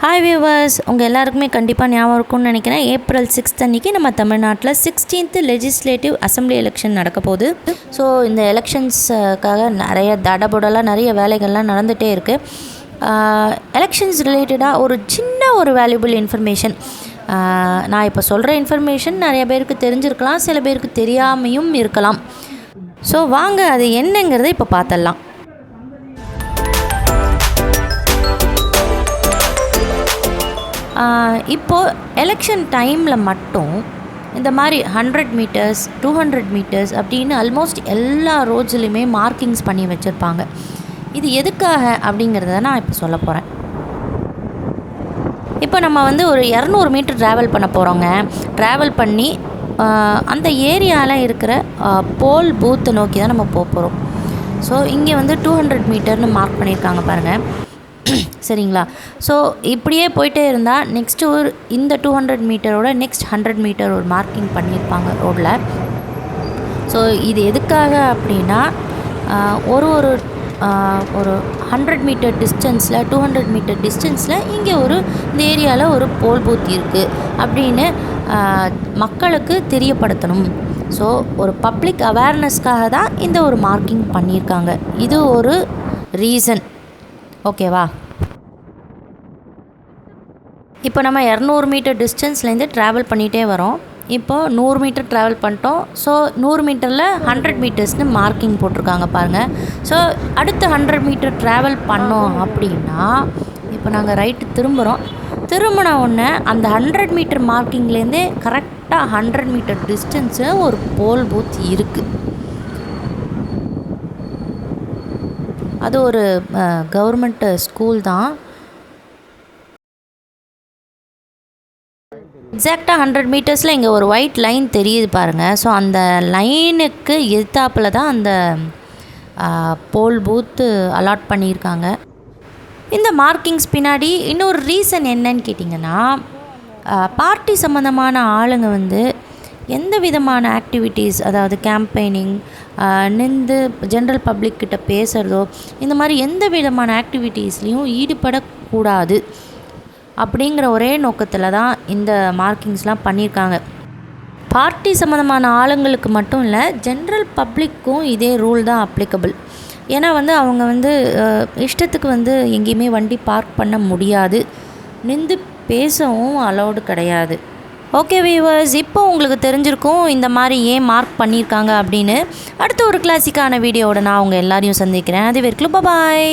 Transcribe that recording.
Hi viewers, உங்கள் எல்லாருக்குமே கண்டிப்பாக ஞாபகம் இருக்கும்னு நினைக்கிறேன். ஏப்ரல் 6 அன்றைக்கி நம்ம தமிழ்நாட்டில் 16th லெஜிஸ்லேட்டிவ் அசம்பிளி எலெக்ஷன் நடக்க போகுது. ஸோ இந்த எலெக்ஷன்ஸுக்காக நிறைய தடபுடலாக நிறைய வேலைகள்லாம் நடந்துகிட்டே இருக்குது. எலெக்ஷன்ஸ் ரிலேட்டடாக ஒரு வேல்யூபிள் இன்ஃபர்மேஷன், நான் இப்போ சொல்கிற இன்ஃபர்மேஷன் நிறைய பேருக்கு தெரிஞ்சிருக்கலாம், சில பேருக்கு தெரியாமையும் இருக்கலாம். ஸோ வாங்க அது என்னங்கிறத இப்போ பார்த்துடலாம். இப்போது எலெக்ஷன் டைமில் மட்டும் இந்த மாதிரி 100 மீட்டர்ஸ் 200 மீட்டர்ஸ் அப்படின்னு ஆல்மோஸ்ட் எல்லா ரோட்ஸ்லையுமே மார்க்கிங்ஸ் பண்ணி வச்சுருப்பாங்க. இது எதுக்காக அப்படிங்கிறத நான் இப்போ சொல்ல போகிறேன். இப்போ நம்ம ஒரு 200 மீட்டர் ட்ராவல் பண்ண போகிறோங்க. ட்ராவல் பண்ணி அந்த ஏரியாவில் இருக்கிற போல் பூத்தை நோக்கி தான் நம்ம போக போகிறோம். ஸோ இங்கே 200 மீட்டர்னு மார்க் பண்ணியிருக்காங்க பாருங்கள், சரிங்களா? ஸோ இப்படியே போயிட்டே இருந்தால் நெக்ஸ்ட்டு இந்த 200 மீட்டரோட நெக்ஸ்ட் 100 மீட்டர் ஒரு மார்க்கிங் பண்ணியிருப்பாங்க ரோடில். ஸோ இது எதுக்காக அப்படின்னா ஒரு 100 மீட்டர் டிஸ்டன்ஸில் 200 மீட்டர் டிஸ்டன்ஸில் இங்கே இந்த ஏரியாவில் ஒரு போல் பூத் இருக்குது அப்படின்னு மக்களுக்கு தெரியப்படுத்தணும். ஸோ ஒரு பப்ளிக் அவேர்னஸ்க்காக தான் இந்த ஒரு மார்க்கிங் பண்ணியிருக்காங்க. இது ஒரு ரீசன், ஓகேவா? இப்போ நம்ம 200 மீட்டர் டிஸ்டன்ஸ்லேருந்து ட்ராவல் பண்ணிகிட்டே வரோம். இப்போது 100 மீட்டர் ட்ராவல் பண்ணிட்டோம். ஸோ 100 மீட்டரில் 100 மீட்டர்ஸ்னு மார்க்கிங் போட்டிருக்காங்க பாருங்கள். ஸோ அடுத்த 100 மீட்டர் ட்ராவல் பண்ணோம் அப்படின்னா இப்போ நாங்கள் ரைட்டு திரும்பின உடனே அந்த 100 மீட்டர் மார்க்கிங்லேருந்தே கரெக்டாக 100 மீட்டர் டிஸ்டன்ஸு ஒரு போல் பூத் இருக்குது. அது ஒரு கவர்மெண்ட் ஸ்கூல் தான். எக்ஸாக்டாக 100 மீட்டர்ஸில் இங்கே ஒரு ஒயிட் லைன் தெரியுது பாருங்கள். ஸோ அந்த லைனுக்கு எதிர்த்தாப்பில் தான் அந்த போல் பூத்து அலாட் பண்ணியிருக்காங்க. இந்த மார்க்கிங்ஸ் பின்னாடி இன்னொரு ரீசன் என்னன்னு கேட்டிங்கன்னா, பார்ட்டி சம்மந்தமான ஆளுங்க எந்த விதமான ஆக்டிவிட்டீஸ், அதாவது கேம்பெயினிங், நின்று ஜென்ரல் பப்ளிக்கிட்ட பேசுகிறதோ, இந்த மாதிரி எந்த விதமான ஆக்டிவிட்டீஸ்லேயும் ஈடுபடக்கூடாது அப்படிங்கிற ஒரே நோக்கத்தில் தான் இந்த மார்க்கிங்ஸ்லாம் பண்ணியிருக்காங்க. பார்ட்டி சம்மந்தமான ஆளுங்களுக்கு மட்டும் இல்லை, ஜென்ரல் பப்ளிக்கும் இதே ரூல் தான் அப்ளிகபிள். ஏன்னா அவங்க இஷ்டத்துக்கு எங்கேயுமே வண்டி பார்க் பண்ண முடியாது, நின்று பேசவும் அலௌடு கிடையாது. ஓகே வியூவர்ஸ், இப்போ உங்களுக்கு தெரிஞ்சிருக்கும் இந்த மாதிரி ஏன் மார்க் பண்ணியிருக்காங்க அப்படின்னு. அடுத்த ஒரு கிளாசிக்கான வீடியோவோட நான் உங்கள் எல்லாரையும் சந்திக்கிறேன். அது வரைக்கும் பாய்.